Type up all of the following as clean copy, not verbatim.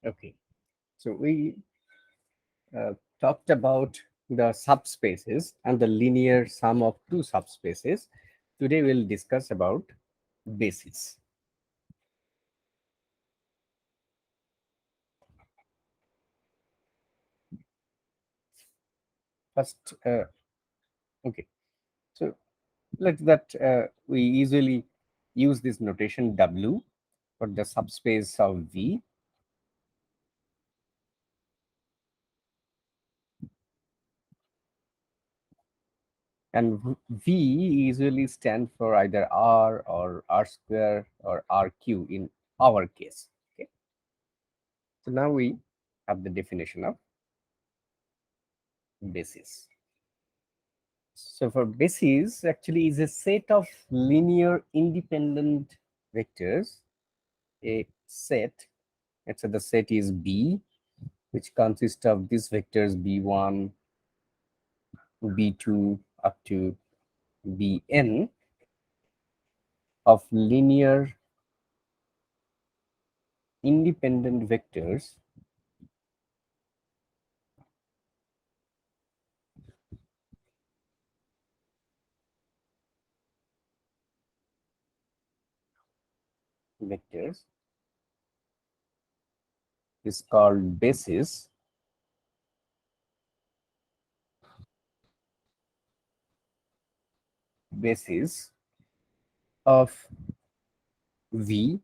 Okay, so we talked about the subspaces and the linear sum of two subspaces. Today we'll discuss about bases. First, okay, so let that we usually use this notation W for the subspace of V, and V usually stand for either R or R square or RQ in our case. Okay, so now we have the definition of basis. So for basis actually is a set of linear independent vectors, a set. Let's say the set is B, which consists of these vectors B1, B2 up to Bn of linear independent vectors vectors is called basis. Basis of V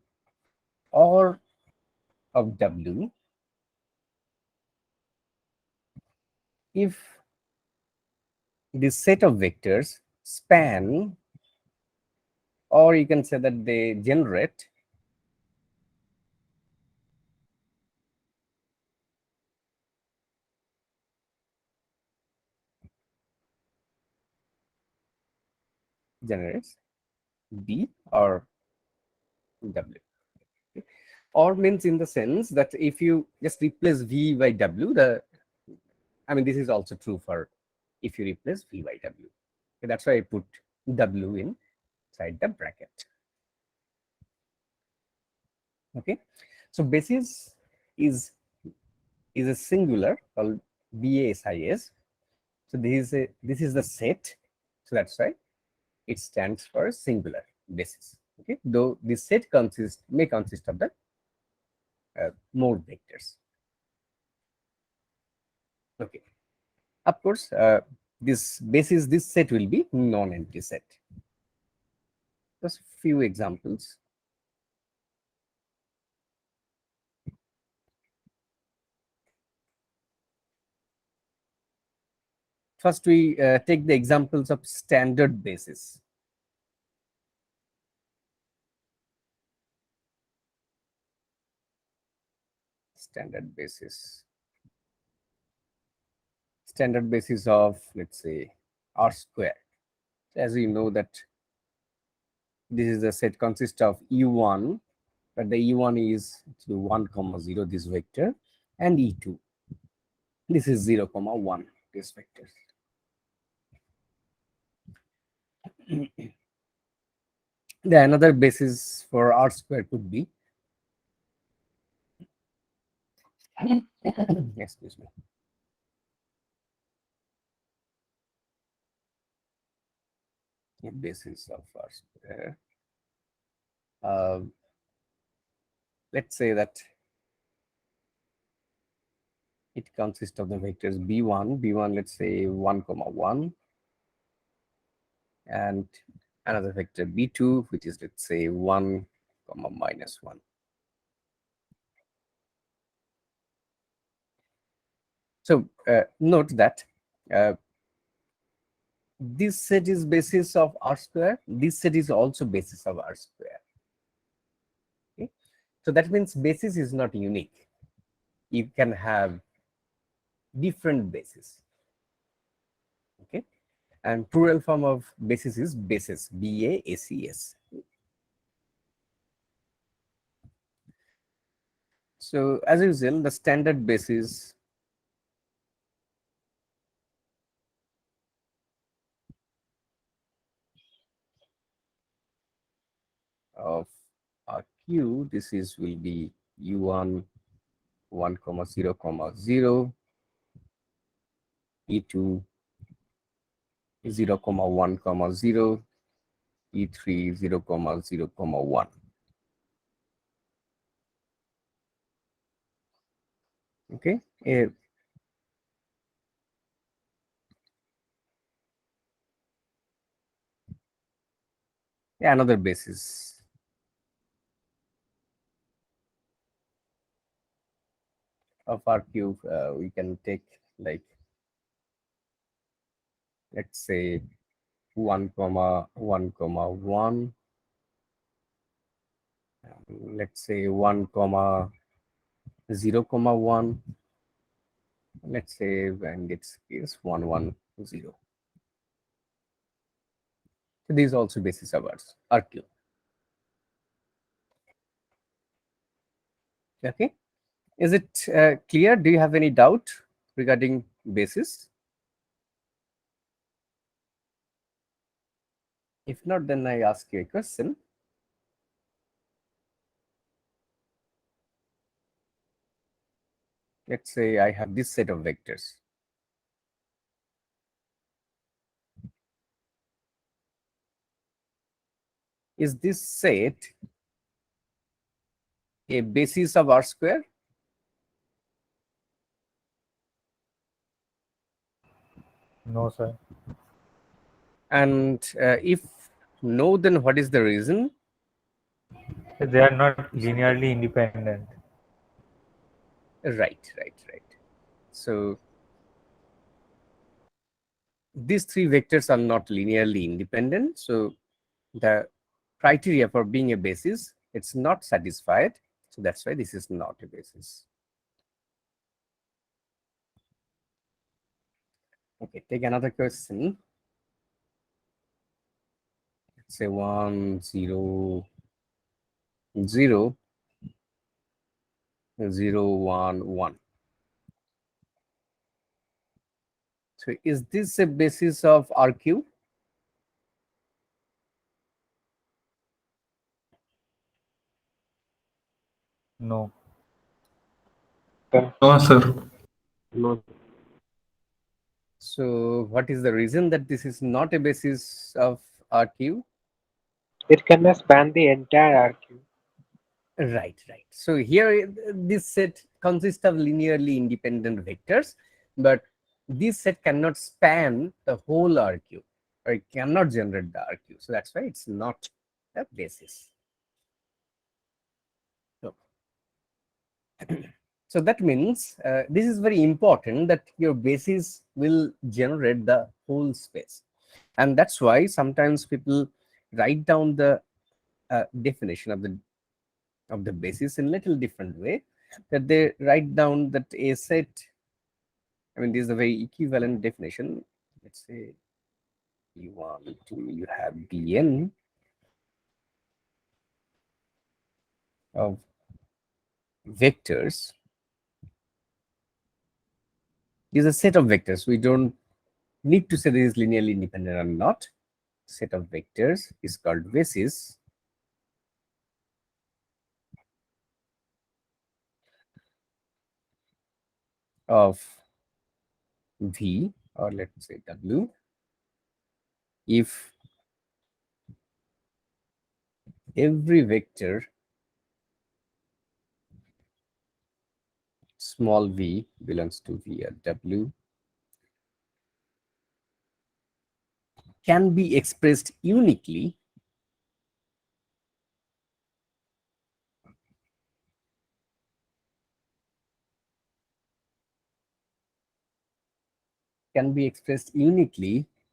or of W if this set of vectors span, or you can say that they generate generates B or W. Or means in the sense that if you just replace V by W, I mean, this is also true for if you replace V by W. Okay, that's why I put W inside the bracket. Okay, so basis is a singular called BASIS. So this is the set. So that's why it stands for singular basis. Okay, though this set may consist of the more vectors. Okay, of course, this set will be non-empty set. Just few examples. First, we take the examples of standard basis. Standard basis. Standard basis of, let's say, R square. As we know that this is the set consists of U1, but the U1 is 1, 0, this vector, and E2. This is 0, 1, this vector. The another basis for R square could be, excuse me, a basis of R square. Uh, let's say that it consists of the vectors b1, let's say 1, 1, and another vector b2, which is, let's say, 1, -1. So note that this set is basis of R square. This set is also basis of R square. Okay? So that means basis is not unique. You can have different bases. Okay, and plural form of basis is basis, BASES. So as usual, the standard basis of RQ, this is will be U1, 1 comma 0 comma 0, E2 0 comma 1 comma 0, E3 0 comma 0 comma 1. Okay, another basis of RQ, we can take like, let's say 1 comma 1 comma 1, let's say 1 comma 0 comma 1, let's say, and its is 1 1 0. So these also basis of RQ. Okay, is it clear? Do you have any doubt regarding basis? If not, then I ask you a question. Let's say I have this set of vectors. Is this set a basis of R square? No, sir. And if no, then what is the reason? They are not linearly independent. Right. So these three vectors are not linearly independent. So the criteria for being a basis, it's not satisfied. So that's why this is not a basis. Okay, take another question. Let's say 1 0 0 0 1 1. So is this a basis of RQ? No. No, sir. No, So what is the reason that this is not a basis of RQ? it cannot span the entire RQ. Right. So here this set consists of linearly independent vectors, but this set cannot span the whole RQ, or it cannot generate the RQ. So that's why it's not a basis. So, so that means this is very important, that your basis will generate the whole space. And that's why sometimes people write down the definition of the basis in a little different way, that they write down that a set, I mean, this is a very equivalent definition. Let's say you have Bn of vectors is a set of vectors. We don't need to say this is linearly independent or not. Set of vectors is called basis of V, or let's say W, if every vector small v belongs to V or W can be expressed uniquely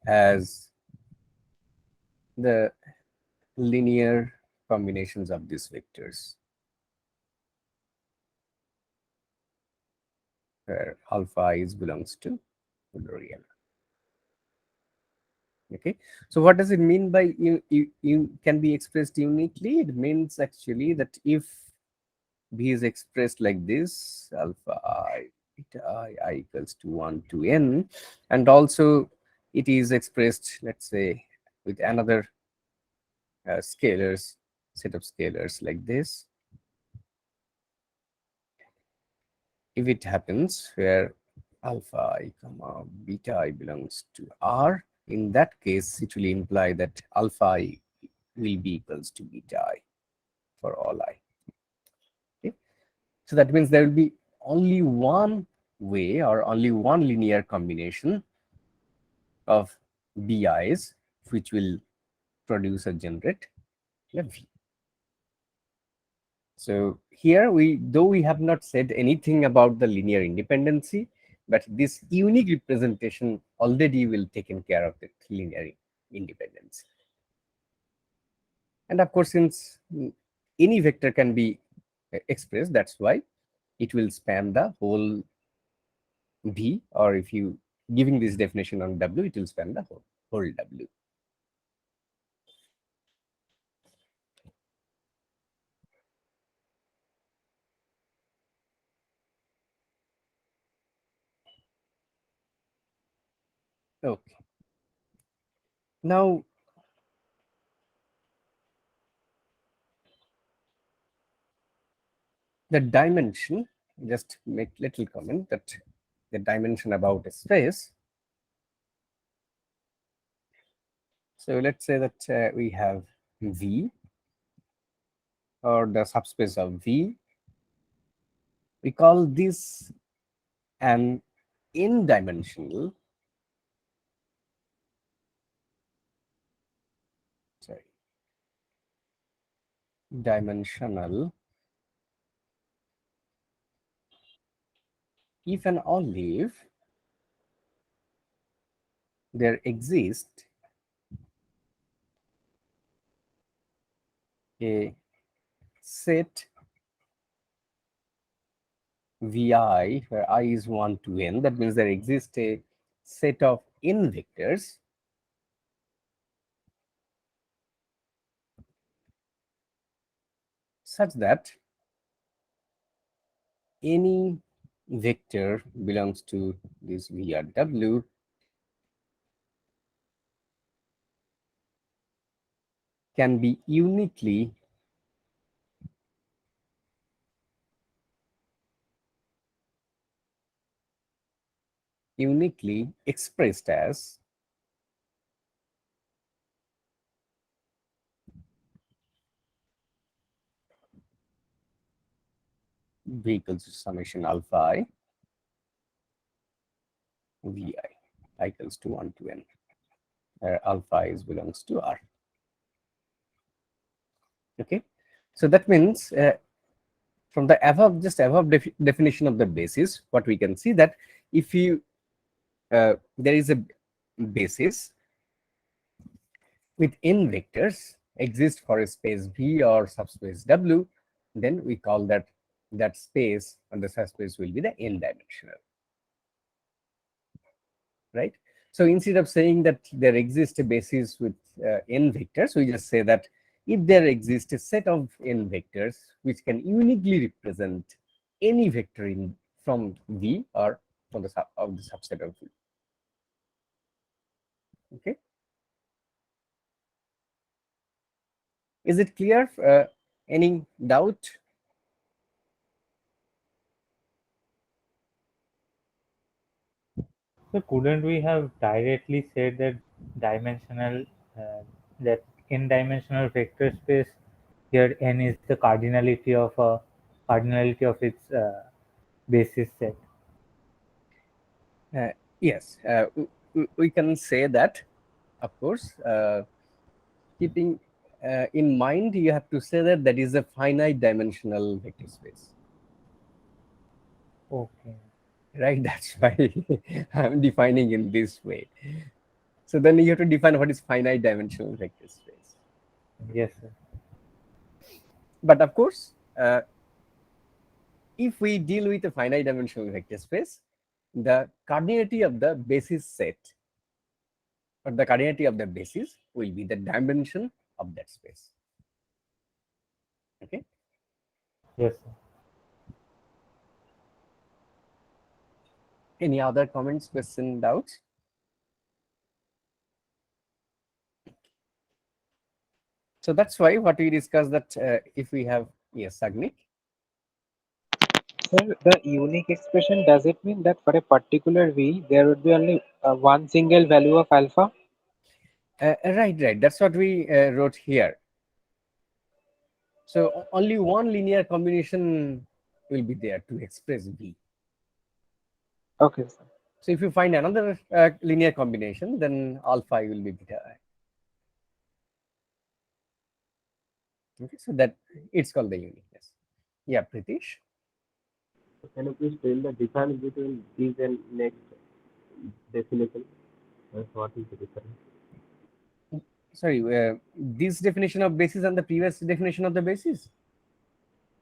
as the linear combinations of these vectors, where alpha is belongs to the real. Okay, so what does it mean by you can be expressed uniquely? It means actually that if V is expressed like this, alpha I, beta I equals to 1 to n, and also it is expressed, let's say, with another scalars, set of scalars like this, if it happens where alpha I comma beta I belongs to R, in that case it will imply that alpha I will be equals to beta I for all I. Okay? So that means there will be only one way or only one linear combination of BIs which will produce or generate a V. So here though we have not said anything about the linear independency, but this unique representation already will taken care of the linear independence. And of course, since any vector can be expressed, that's why it will span the whole V, or if you giving this definition on W, it will span the whole W. Okay. Now, the dimension, just make little comment that the dimension about a space. So let's say that we have V, or the subspace of V. We call this an n-dimensional, sorry, dimensional if and only if there exists a set Vi where I is 1 to n. That means there exists a set of n vectors such that any vector belongs to this VRW can be uniquely expressed as V equals to summation alpha I Vi equals to 1 to n, where alpha is belongs to R. Okay, so that means from the above definition of the basis, what we can see that if you there is a basis with n vectors exist for a space V or subspace W, then we call that space and the subspace will be the n-dimensional, right? So instead of saying that there exists a basis with n vectors, we just say that if there exists a set of n vectors which can uniquely represent any vector in from V or from the subset of V. Okay, is it clear? Any doubt? So couldn't we have directly said that dimensional, uh, that n-dimensional vector space here n is the cardinality of its basis set? Yes, we can say that, of course. Keeping in mind, you have to say that that is a finite dimensional vector space. Okay. Right, that's why I'm defining in this way. So then you have to define what is finite dimensional vector space. Yes, sir. But of course, if we deal with a finite dimensional vector space, the cardinality of the basis set or the cardinality of the basis will be the dimension of that space. Okay. Yes, sir. Any other comments, question, doubts? So that's why what we discussed that if we have, yes, Agnik. Sir, the unique expression, does it mean that for a particular V, there would be only one single value of alpha? Right. That's what we wrote here. So only one linear combination will be there to express V. Okay, sir. So if you find another linear combination, then alpha will be beta I. Okay, so that it's called the uniqueness. Yeah, Pritish. Can you please tell the difference between this and next definition? What is the difference? Sorry, this definition of basis and the previous definition of the basis.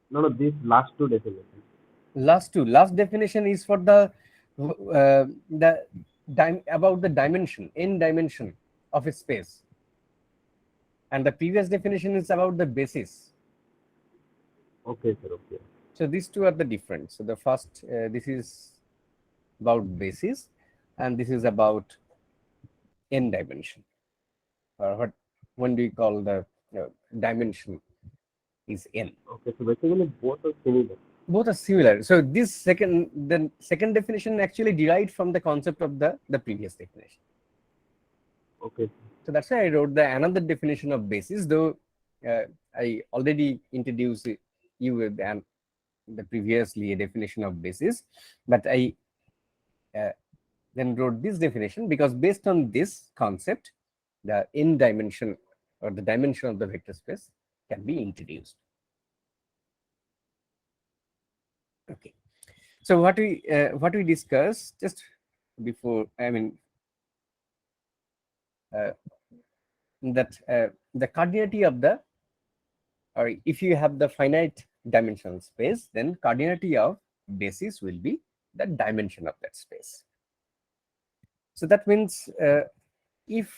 No, no, these last two definitions. Last definition is for the about the dimension, n dimension of a space, and the previous definition is about the basis. Okay, sir. Okay. So these two are the different. So the first, this is about basis, and this is about n dimension, or what when we call the dimension is n. Okay, so basically both are similar. Both are similar. So the second definition actually derived from the concept of the previous definition. Okay. So that's why I wrote the another definition of basis, though I already introduced you with the previously a definition of basis, but I uh, then wrote this definition because based on this concept, the n dimension or the dimension of the vector space can be introduced. Okay. So what we discussed just before, I mean, that the cardinality of the, or if you have the finite dimensional space, then cardinality of basis will be the dimension of that space. So that means if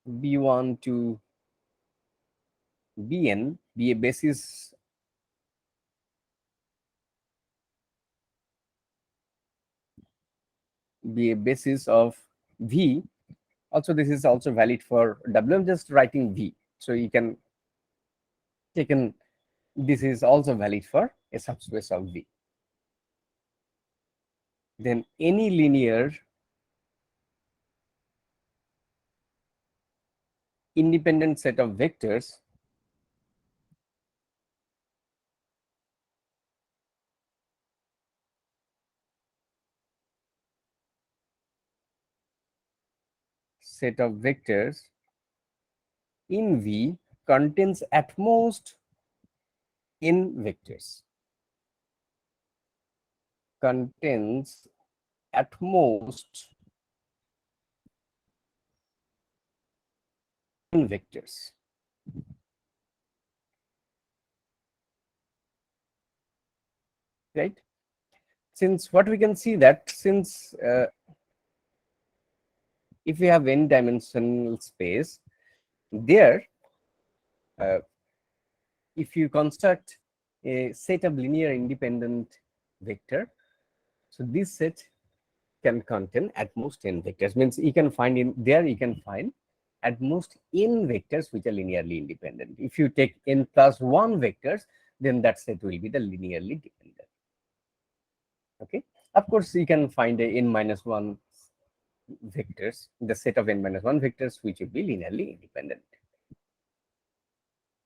we want to Bn be a basis of V. Also, this is also valid for W. I'm just writing V, so you can take in. This is also valid for a subspace of V. Then any linear independent set of vectors in V contains at most n vectors. Contains at most n vectors. Right? Since what we can see that since if we have n dimensional space, there if you construct a set of linear independent vector, so this set can contain at most n vectors. Means you can find in there, you can find at most n vectors which are linearly independent. If you take n plus 1 vectors, then that set will be the linearly dependent. Okay. Of course, you can find a n minus 1 vectors, the set of n minus 1 vectors which will be linearly independent.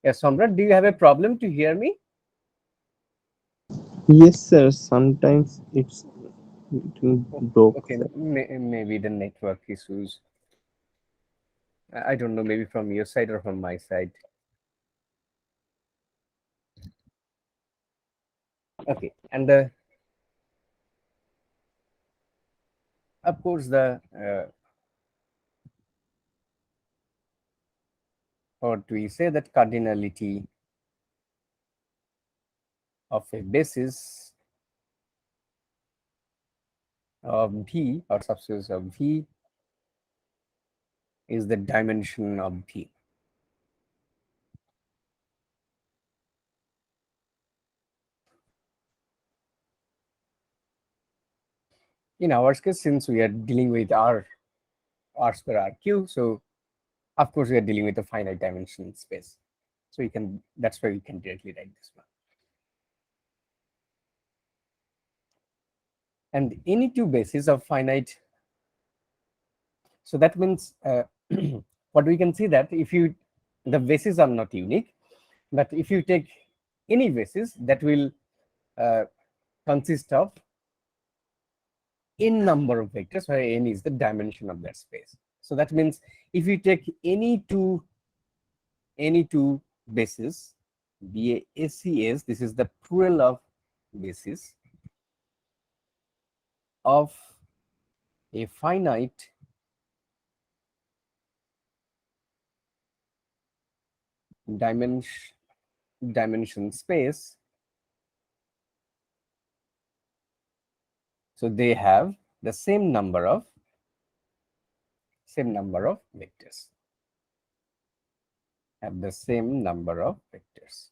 Yes, Samrat, do you have a problem to hear me? Yes, sir. Sometimes it broke, Okay, sir. maybe the network issues. I don't know, maybe from your side or from my side. Okay, and of course or we say that cardinality of a basis of V or subspace of V is the dimension of V. In our case, since we are dealing with R square RQ, so of course we are dealing with a finite dimensional space. So you can, that's why we can directly write this one. And any two bases of finite. So that means what we can see that if you, the bases are not unique, but if you take any basis, that will consist of n number of vectors, where n is the dimension of that space. So that means if you take any two bases, BACS, this is the plural of basis of a finite dimension space, so they have the same number of vectors, have the same number of vectors.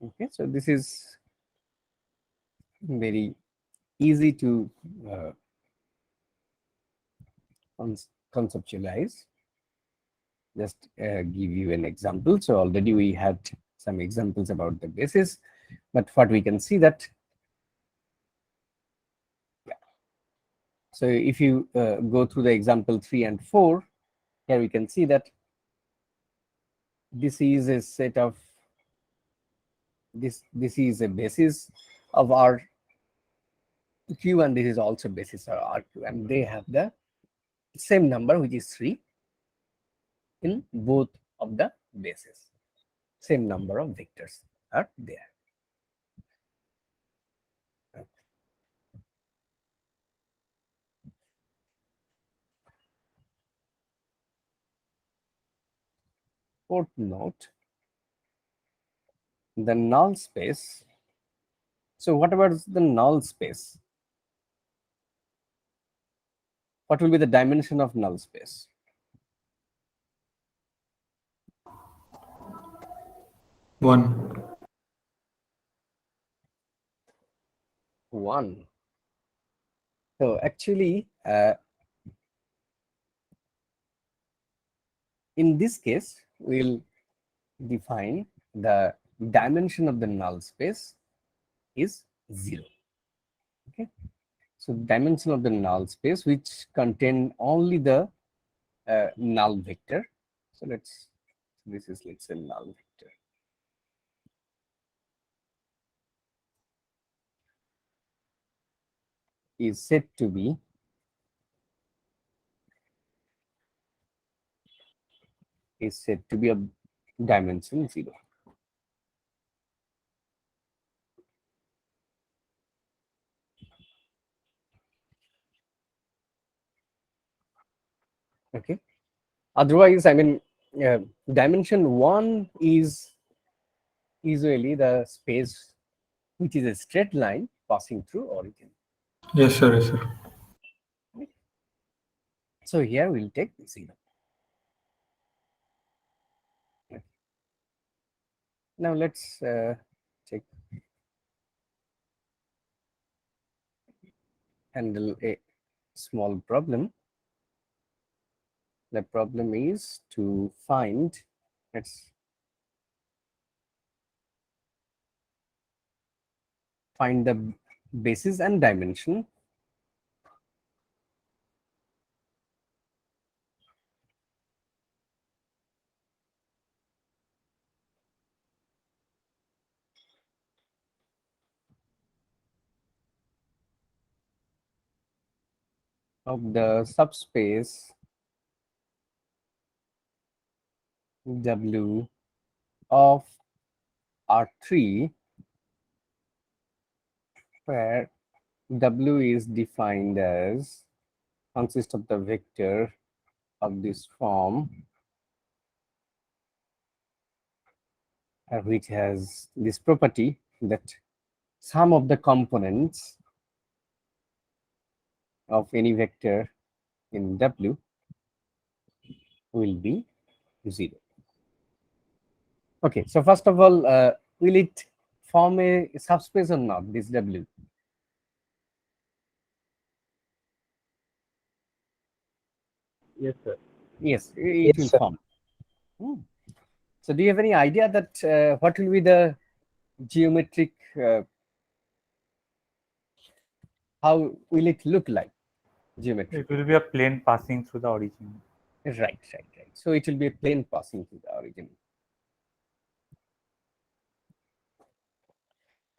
Okay, so this is very easy to conceptualize. Just give you an example. So already we had some examples about the basis, but what we can see that, so if you go through the example 3 and 4, here we can see that this is a set of this is a basis of R Q, and this is also basis of RQ, and they have the same number, which is 3, in both of the bases. Same number of vectors are there. Fourth note, the null space. So what about the null space? What will be the dimension of null space? 1. 1. So actually, in this case, we'll define the dimension of the null space is 0. Okay, so dimension of the null space, which contain only the null vector. So this is, let's say, null vector. Is said to be of dimension 0. Okay, otherwise, I mean, dimension 1 is usually the space which is a straight line passing through origin. Yes, sir. Yes, sir. So here we'll take 0. Okay. Now let's check, handle a small problem. The problem is to find, let's find the basis and dimension of the subspace W of R3, where W is defined as consists of the vector of this form, which has this property that sum of the components of any vector in W will be 0. Okay, so first of all, will it form a subspace or not, this W? Yes, sir. Yes, it Yes, will sir. form. Hmm. So do you have any idea that what will be the geometric, how will it look like geometry? It will be a plane passing through the origin. Right. So it will be a plane passing to the origin.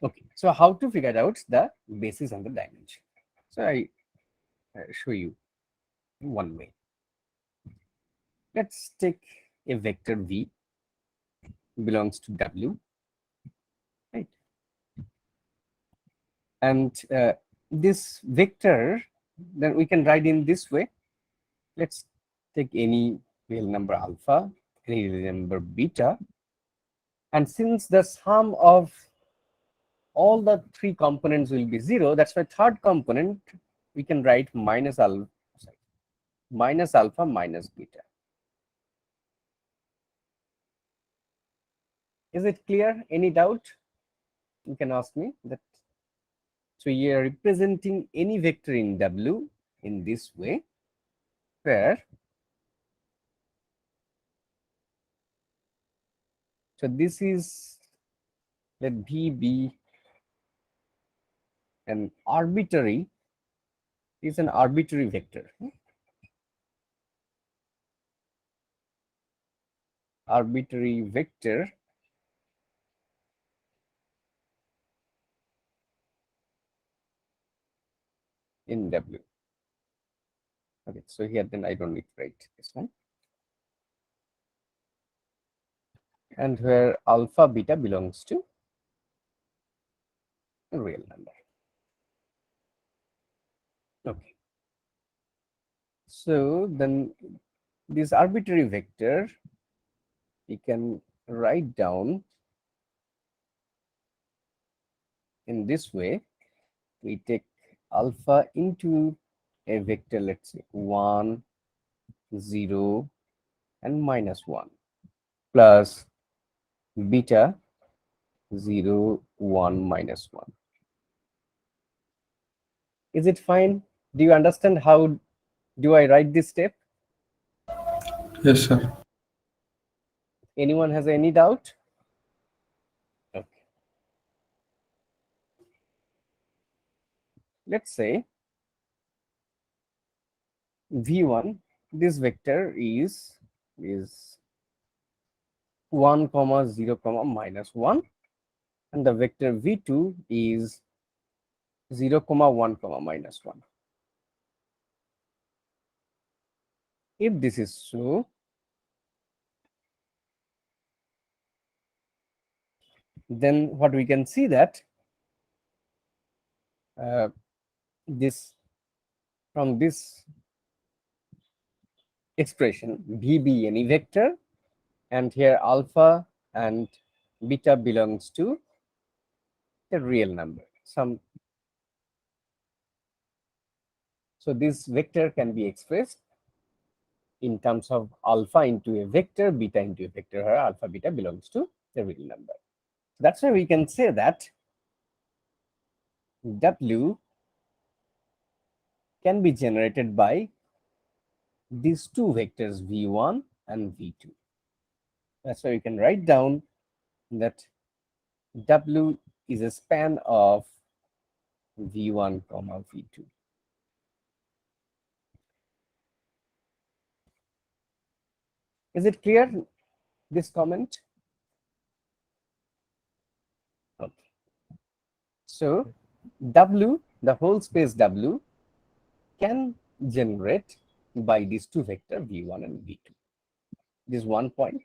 Okay, so how to figure out the basis and the dimension? So I show you one way. Let's take a vector V belongs to W, right? And this vector, then we can write in this way. Let's take any real number alpha, any real number beta, and since the sum of all the three components will be 0, that's why third component we can write minus alpha minus beta. Is it clear? Any doubt? You can ask me that. So you are representing any vector in W in this way, where so this is, let V be an arbitrary, is an arbitrary vector. Arbitrary vector in W. Okay, so here then I don't need to write this one. And where alpha beta belongs to a real number. Okay. So then this arbitrary vector we can write down in this way. We take alpha into a vector, let's say 1, 0, and -1, plus beta 0, 1, -1. Is it fine? Do you understand how do I write this step? Yes, sir. Anyone has any doubt? Okay. Let's say v1, this vector is 1, 0, -1, and the vector v2 is 0, 1, -1. If this is so, then what we can see that this, from this expression, v be any vector, and here alpha and beta belongs to a real number. So this vector can be expressed in terms of alpha into a vector, beta into a vector, where alpha beta belongs to a real number. That's why we can say that W can be generated by these two vectors v1 and v2. That's why we can write down that W is a span of v1 comma v2. Is it clear, this comment? Okay. So W, the whole space W, can generate by these two vectors v1 and v2. This is one point.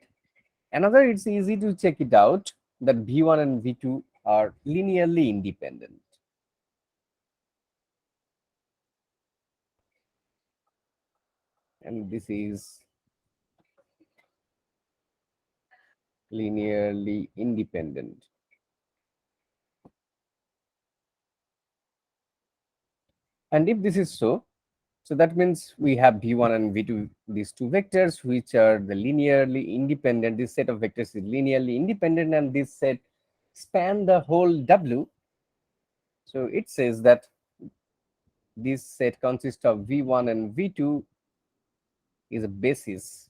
Another, it's easy to check it out that v1 and v2 are linearly independent. And this is linearly independent. And if this is so, so that means we have v1 and v2, these two vectors, which are the linearly independent. This set of vectors is linearly independent, and this set span the whole W. So it says that this set consists of V1 and V2 is a basis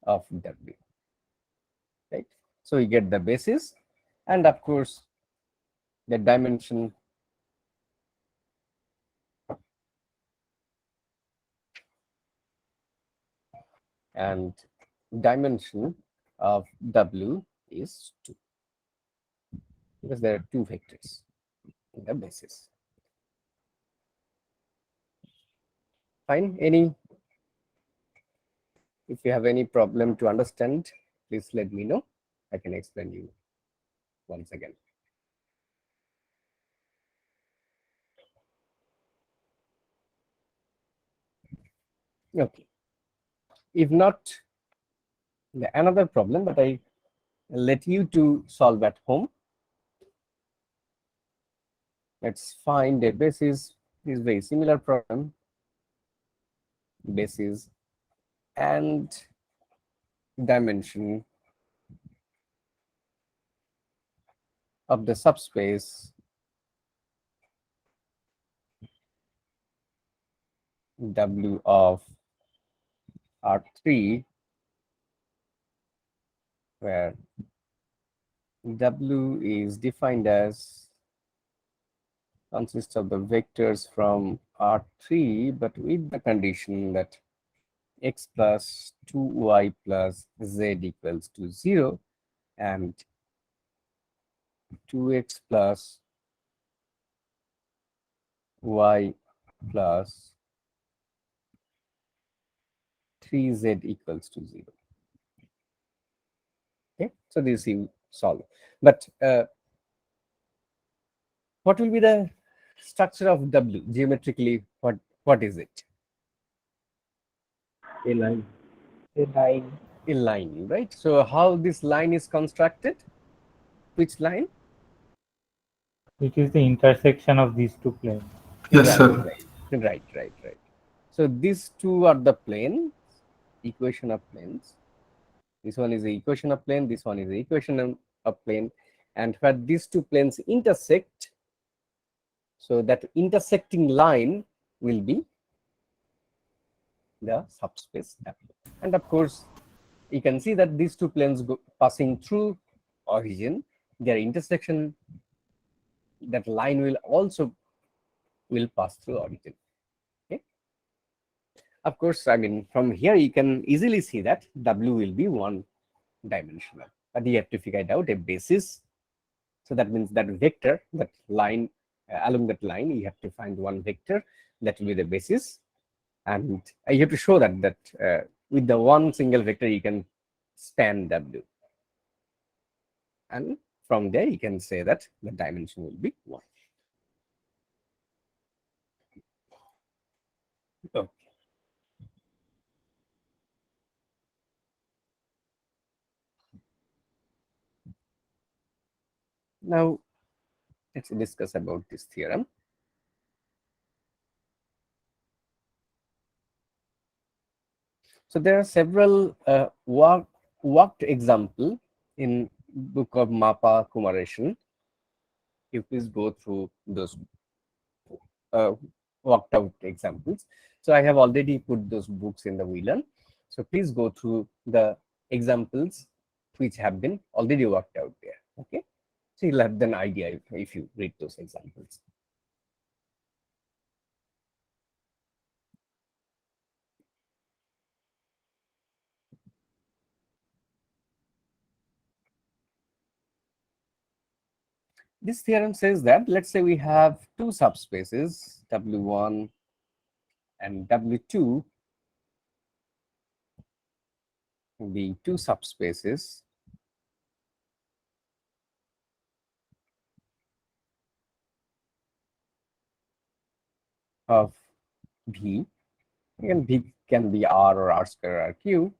of W, right? So we get the basis, and of course the dimension of W is 2, because there are 2 vectors in the basis. Fine. If you have any problem to understand, please let me know. I can explain you once again. Okay. If not, another problem, but I let you to solve at home. Let's find a basis. This is very similar problem. Basis and dimension of the subspace W of R3, where W is defined as consists of the vectors from R3, but with the condition that x plus 2y plus z equals to 0 and 2x plus y plus 3z equals to 0. Okay, so this you solve. But what will be the structure of W geometrically? What is it? A line. A line. A line, right? So how this line is constructed? Which line? It is the intersection of these two planes. Yes, Right, sir. right. So these two are the plane, equation of planes. This one is the equation of plane, this one is the equation of plane, and where these two planes intersect, so that intersecting line will be the subspace W. And of course, you can see that these two planes passing through origin, their intersection, that line will also pass through origin. Okay. Of course, I mean, from here you can easily see that W will be one dimensional, but you have to figure out a basis. So that means that vector, that line, along that line, you have to find one vector that will be the basis, and you have to show that with the one single vector you can span W, and from there you can say that the dimension will be 1. Okay. Now let's discuss about this theorem. So there are several worked example in book of Mapa Kumaration. You please go through those worked out examples. So I have already put those books in the VLAN. So please go through the examples which have been already worked out there. Okay, so you'll have an idea if you read those examples. This theorem says that, let's say we have two subspaces, W1 and W2, be two subspaces of V. Again, V can be R or R square or Q.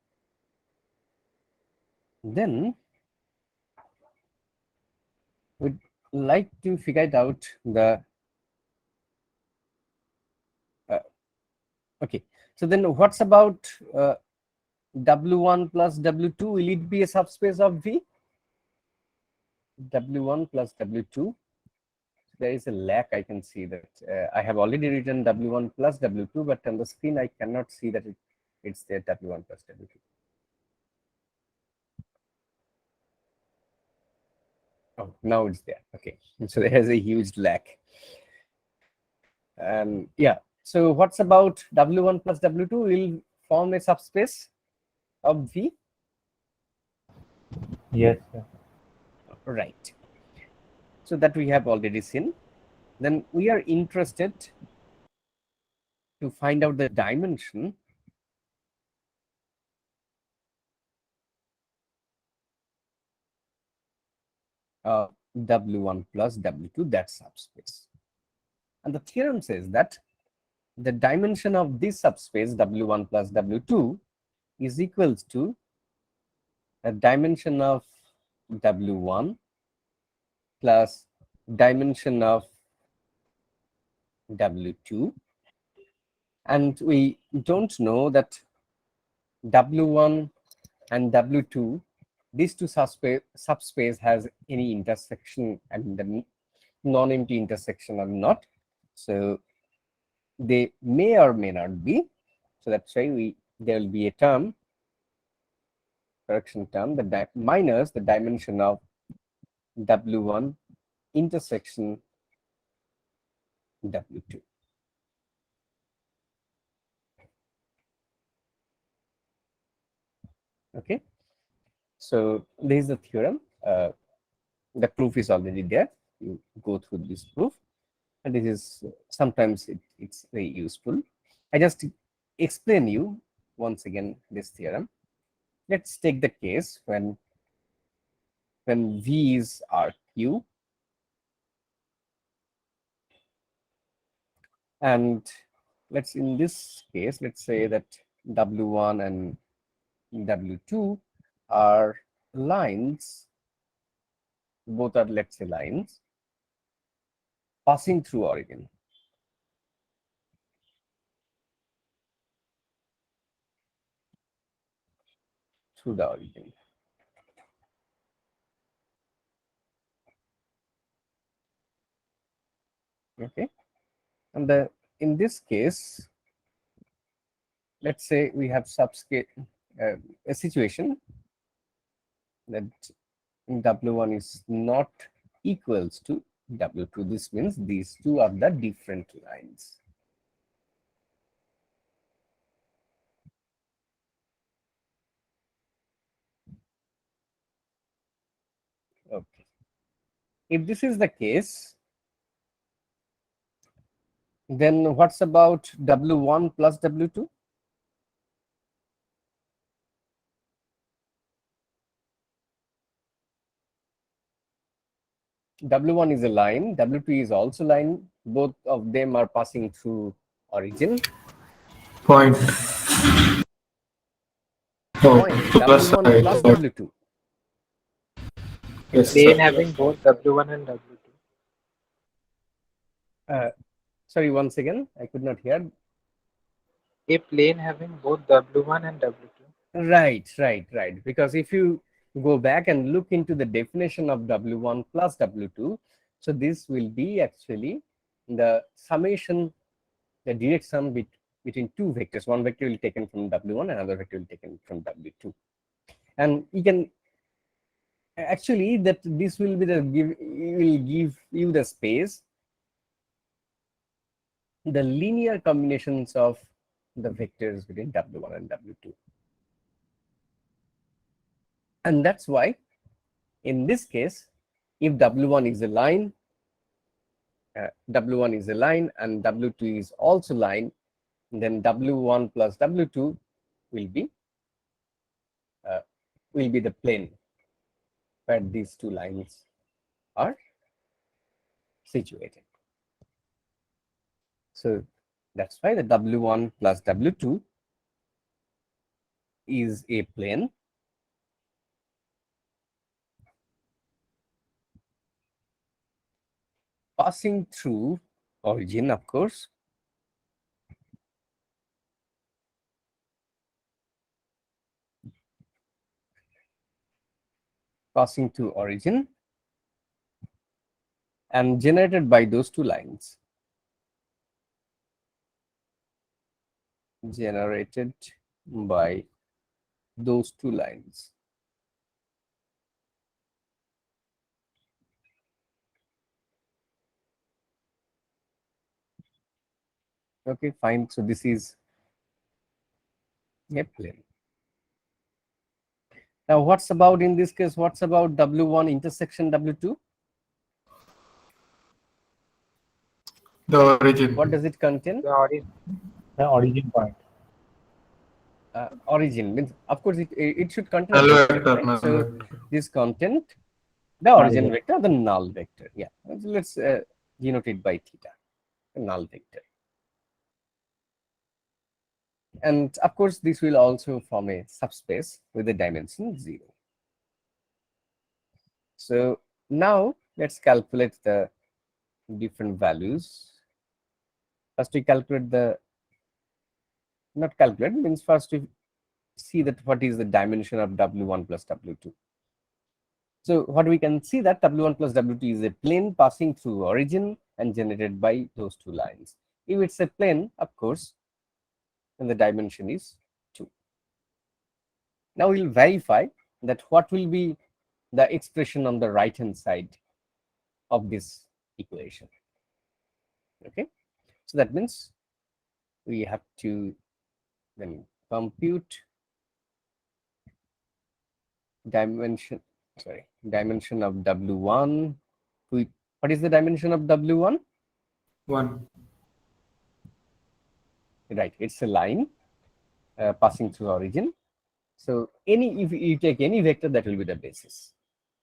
Then we'd like to figure out the Okay, so then what's about W1 plus W2? Will it be a subspace of V? W1 plus W2. There is a lack. I can see that I have already written W1 plus W2, but on the screen I cannot see that it's there W1 plus W2. Oh, now it's there. Okay, so there is a huge lack. Yeah, so what's about W1 plus W2 will form a subspace of V? Yes, sir. Right. So that we have already seen. Then we are interested to find out the dimension of W1 plus W2, that subspace. And the theorem says that the dimension of this subspace W1 plus W2 is equals to the dimension of W1 plus dimension of W2, and we don't know that W1 and W2, these two subspace has any intersection and the non-empty intersection or not. So they may or may not be. So that's why there will be a term, correction term, the minus the dimension of W1 intersection W2. Okay, so this is the theorem. The proof is already there. You go through this proof, and this is sometimes it's very useful. I just explain you once again this theorem. Let's take the case when V is RQ and let's in this case let's say that W1 and W2 are lines, both are let's say lines passing through origin. Through the origin. Okay, and in this case, let's say we have a situation that W1 is not equals to W2. This means these two are the different lines. Okay. If this is the case, then what's about W1 plus W2? W1 is a line, W2 is also line. Both of them are passing through origin. Point. Oh, Point plus W1 side. plus W2. A Yes, plane sir. having both W1 and W2. Sorry, once again, I could not hear. A plane having both W1 and W2. Right. Because if you go back and look into the definition of W1 plus W2, so this will be actually the summation, the direct sum between two vectors. One vector will be taken from W1, another vector will be taken from W2. And you can actually that this will be will give you the space, the linear combinations of the vectors between W1 and W2. And that's why in this case, if W1 is a line, W1 is a line and W2 is also line, then W1 plus W2 will be the plane where these two lines are situated. So that's why the W1 plus W2 is a plane passing through origin, of course, passing to origin and generated by those two lines. Generated by those two lines. Okay, fine. So this is a plane. Now, what's about in this case? What's about W1 intersection W2? The origin. What does it contain? The origin point. Origin means, of course, it should contain a Null vector, vector, right? null So vector. this content, the Null origin vector. vector, the null vector. Yeah, let's denote it by theta, the null vector. And of course, this will also form a subspace with a dimension 0. So now let's calculate the different values. First, we calculate the, not calculate, means first we see that what is the dimension of W1 plus W2. So what we can see that W1 plus W2 is a plane passing through origin and generated by those two lines. If it's a plane, of course, then the dimension is 2. Now we'll verify that what will be the expression on the right hand side of this equation. Okay, so that means we have to then compute dimension of W1. What is the dimension of W1? 1. Right, it's a line passing through origin. So if you take any vector, that will be the basis.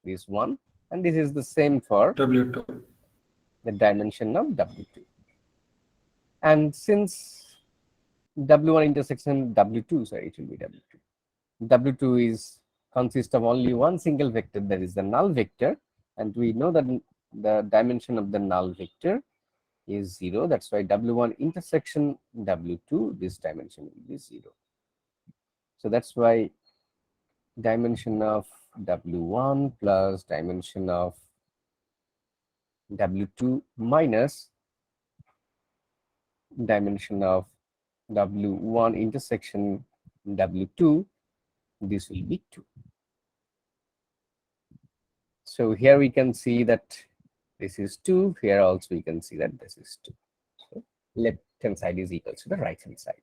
This one, and this is the same for W2. the dimension of W2. And since W1 intersection W2, sorry, it will be W2. W2 is consists of only one single vector, that is the null vector, and we know that the dimension of the null vector is 0. That's why W1 intersection W2, this dimension will be 0. So that's why dimension of W1 plus dimension of W2 minus dimension of W1 intersection W2, this will be 2. So here we can see that this is 2. Here also we can see that this is 2. So left hand side is equal to the right hand side.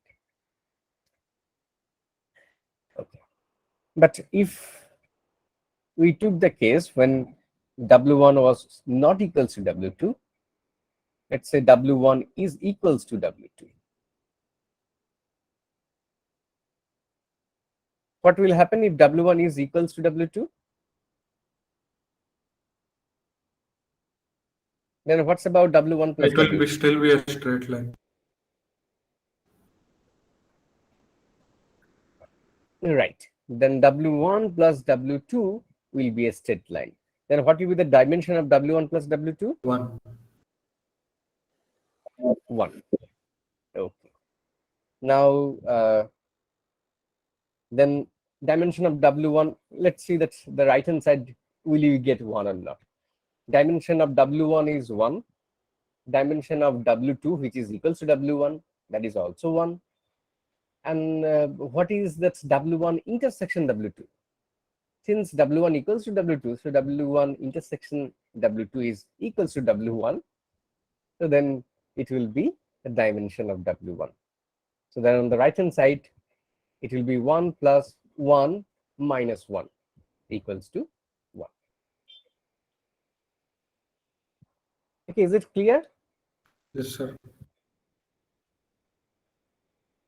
Okay. But if we took the case when W1 was not equals to W2, let's say W1 is equals to W2. What will happen if W1 is equals to W2? Then what's about W1 plus It will W2? be still be a straight line. Right. Then W1 plus W2 will be a straight line. Then what will be the dimension of W1 plus W2? 1. 1. Okay. Now, then dimension of W1, let's see that the right hand side, will you get 1 or not? Dimension of W1 is 1. Dimension of W2, which is equals to W1, that is also 1. And what is that W1 intersection W2? Since W1 equals to W2, so W1 intersection W2 is equals to W1. So then it will be the dimension of W1. So then on the right hand side, it will be 1 plus 1 minus 1 equals to 1. Okay, is it clear? Yes, sir.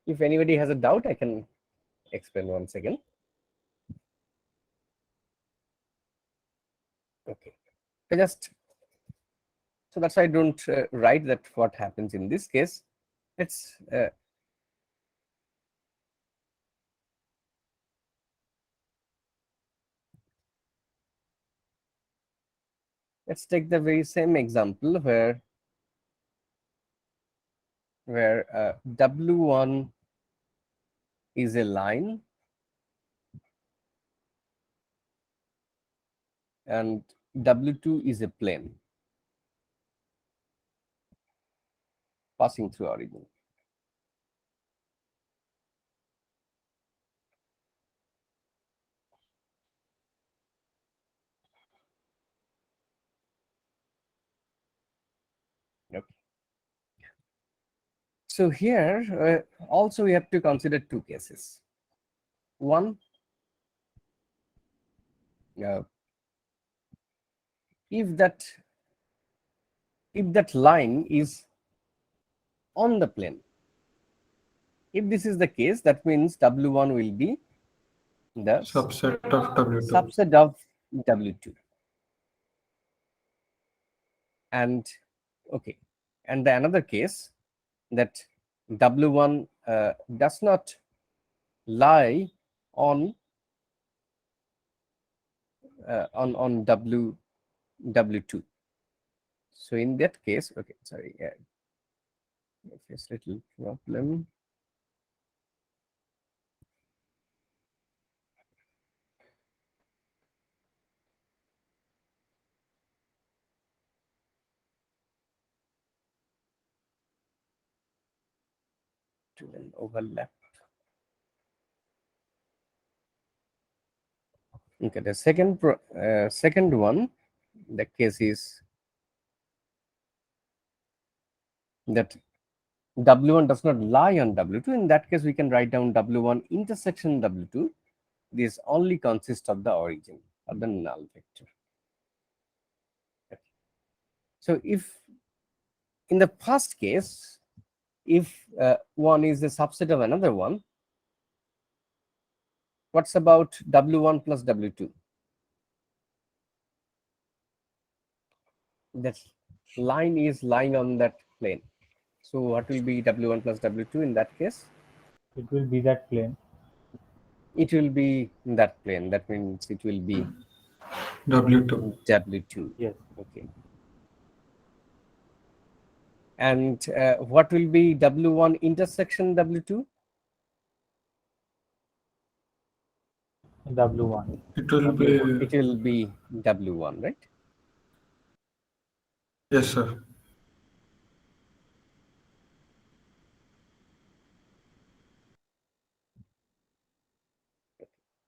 If anybody has a doubt, I can explain once again. Okay, so that's why I don't write that what happens in this case. Let's take the very same example where W1 is a line and W2 is a plane passing through origin. Okay. So here also we have to consider two cases. One, if that line is on the plane. If this is the case, that means W1 will be the Subset of W2. subset of W2. And okay, and the another case that W1 does not lie on W2. So in that case, okay, sorry, face little problem. To an overlap. Okay, the second one, the case is that W1 does not lie on W2. In that case, we can write down W1 intersection W2. This only consists of the origin or the null vector. Okay. So if in the first case, if one is a subset of another one, what's about W1 plus W2? That line is lying on that plane. So what will be W1 plus W2 in that case? It will be that plane. It will be that plane. That means it will be W2. W2. Yes. Okay. And what will be W1 intersection W2? W1. It will It be, will be W1, right? yes, sir.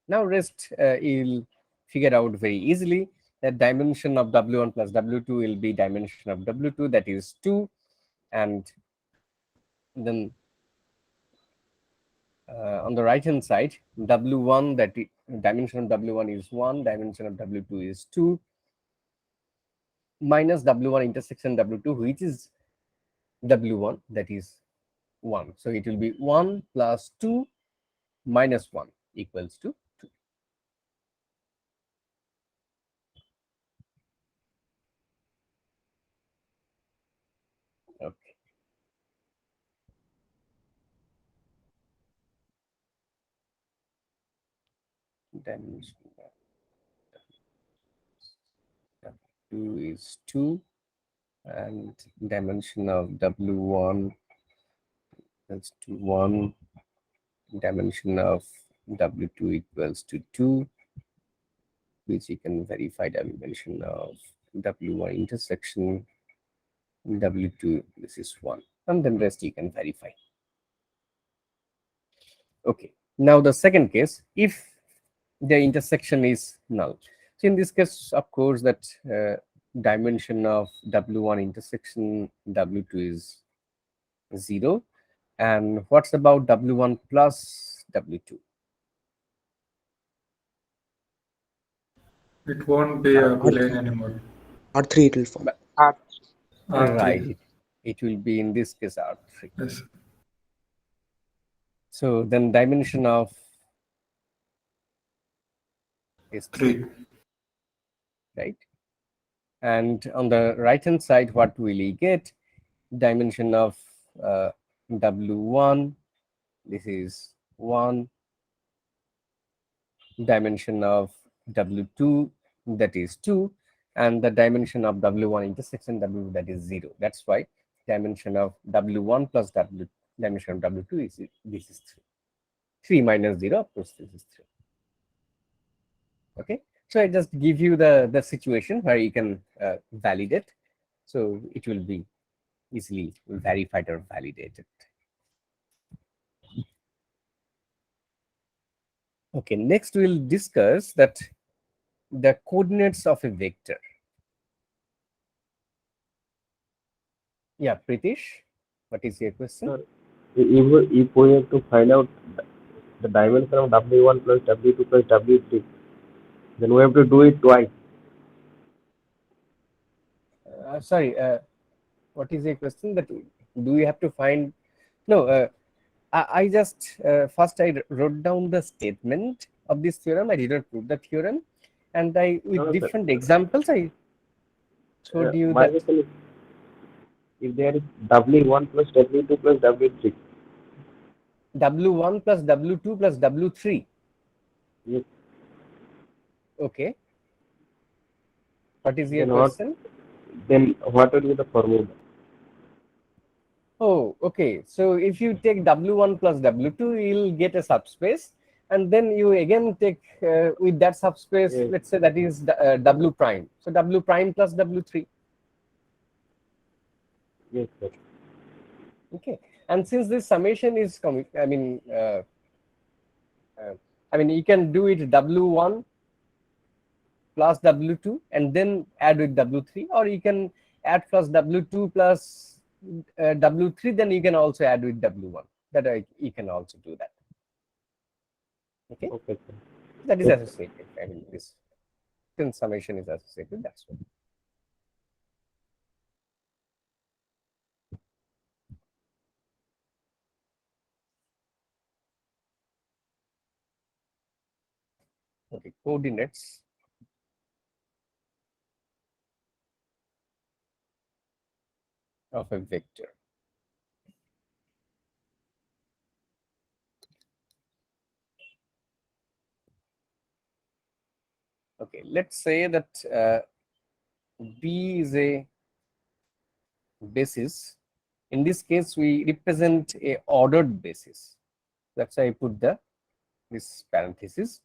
Now rest you'll figure out very easily that dimension of W1 plus W2 will be dimension of W2, that is 2, and then on the right hand side, W1, that dimension of W1 is 1, dimension of W2 is 2, minus W1 intersection W2, which is W1, that is 1. So it will be 1 plus 2 minus 1 equals to 2. Okay. Dimension of W2 is 2, and dimension of W1 equals to 1, dimension of W2 equals to 2, which you can verify dimension of W1 intersection W2, this is 1, and then rest you can verify. Okay, now the second case, if the intersection is null. So in this case, of course, that dimension of W1 intersection W2 is 0. And what's about W1 plus W2? It won't be a plane anymore. R3 it will form. R3. R3. Right, it will be in this case R3. Yes. So then dimension of is 3, 3. right? And on the right hand side, what will we get? Dimension of W1, this is 1, dimension of W2, that is 2, and the dimension of W1 intersection W, that is 0. That's why dimension of W1 plus W, dimension of W2 is this is 3. 3 minus 0, of course, this is 3. Okay, So I just give you the situation where you can validate. So it will be easily verified or validated. Okay, next we'll discuss that the coordinates of a vector. Yeah, Pritish, what is your question? Sir, if we have to find out the dimension of W1 plus W2 plus W3, then we have to do it twice. Sorry, what is your question? That do you have to find? No, I just first I wrote down the statement of this theorem. I did not prove the theorem, and I with No, sir. different examples I showed you My that question is, if there is W1 plus W2 plus W3, W1 plus W2 plus W3. yes, Okay, what is your then what? question? Then what will be the formula? Oh, okay. So if you take W1 plus W2, you'll get a subspace, and then you again take with that subspace, Yes, let's say that is W prime. So W prime plus W3. yes, sir. Okay. And since this summation is coming, uh, you can do it W1 plus W2 and then add with W3, or you can add plus W2 plus W3, then you can also add with W1. You can also do that. Okay. Okay, sir. That is Yes, sir. associated. This summation is associated. That's what. Okay, coordinates of a vector. Okay, let's say that B is a basis. In this case, we represent a ordered basis. That's why I put this parenthesis.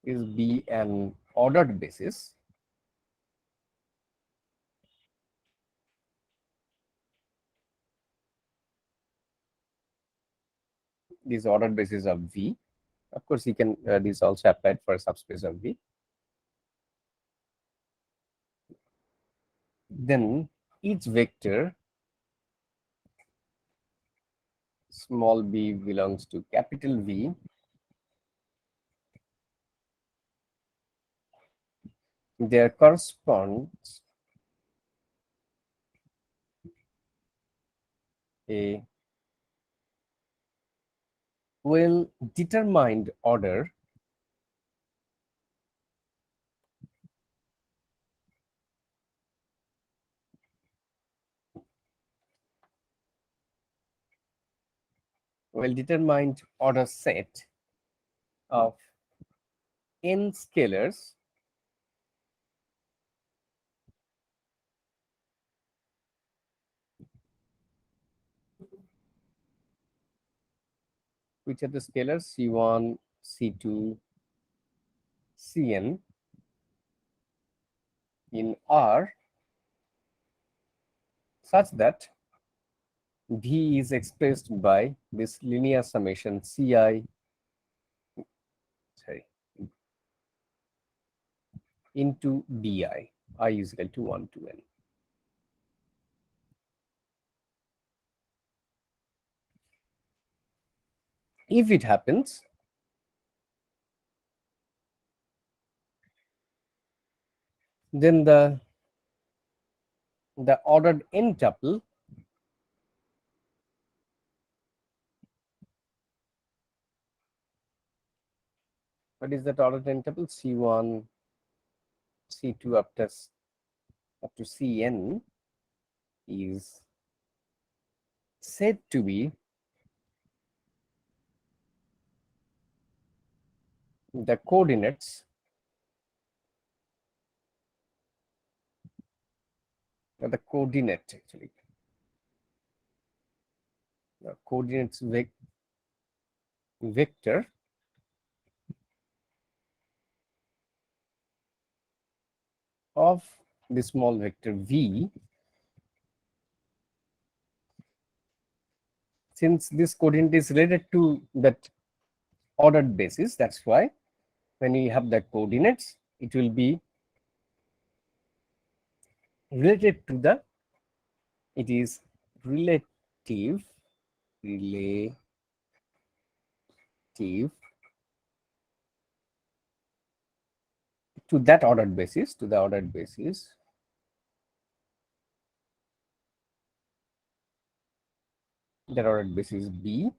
Is B an ordered basis? These ordered basis of V. Of course, you can this also applied for a subspace of V. Then each vector small b belongs to capital V. There corresponds a well determined order set of n scalars which are the scalars C1, C2, Cn in R such that V is expressed by this linear summation Ci into Bi. I is equal to 1 to n. If it happens, then the ordered n tuple what is that ordered n tuple? C1, C2 up to Cn is said to be the coordinates the coordinate actually the coordinates vector of the small vector v, since this coordinate is related to that ordered basis, that's why when you have the coordinates, it will be related to the, it is relative to that ordered basis, to the ordered basis, that ordered basis b,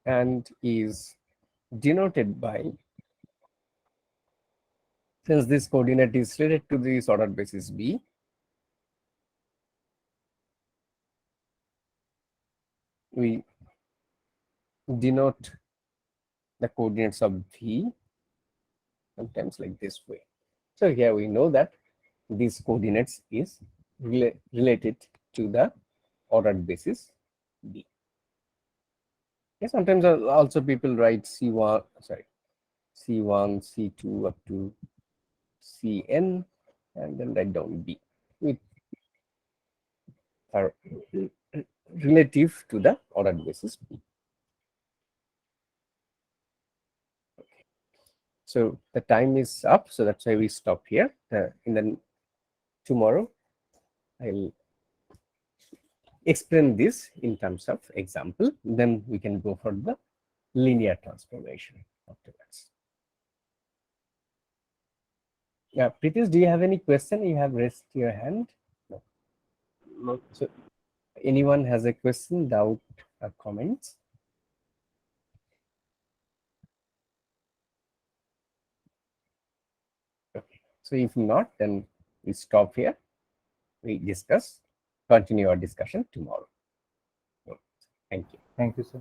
and is denoted by, since this coordinate is related to this ordered basis b, we denote the coordinates of v sometimes like this way. So here we know that these coordinates is related to the ordered basis b. Yeah, sometimes also people write C1, sorry, C1, C2 up to Cn, and then write down b with are relative to the ordered basis b. So the time is up, so that's why we stop here. And then tomorrow I'll explain this in terms of example. Then we can go for the linear transformation afterwards. Yeah, Pritesh, do you have any question? You have raised your hand. No. No. So anyone has a question, doubt, or comments? Okay. So if not, then we stop here. We continue our discussion tomorrow. Thank you. Thank you, sir.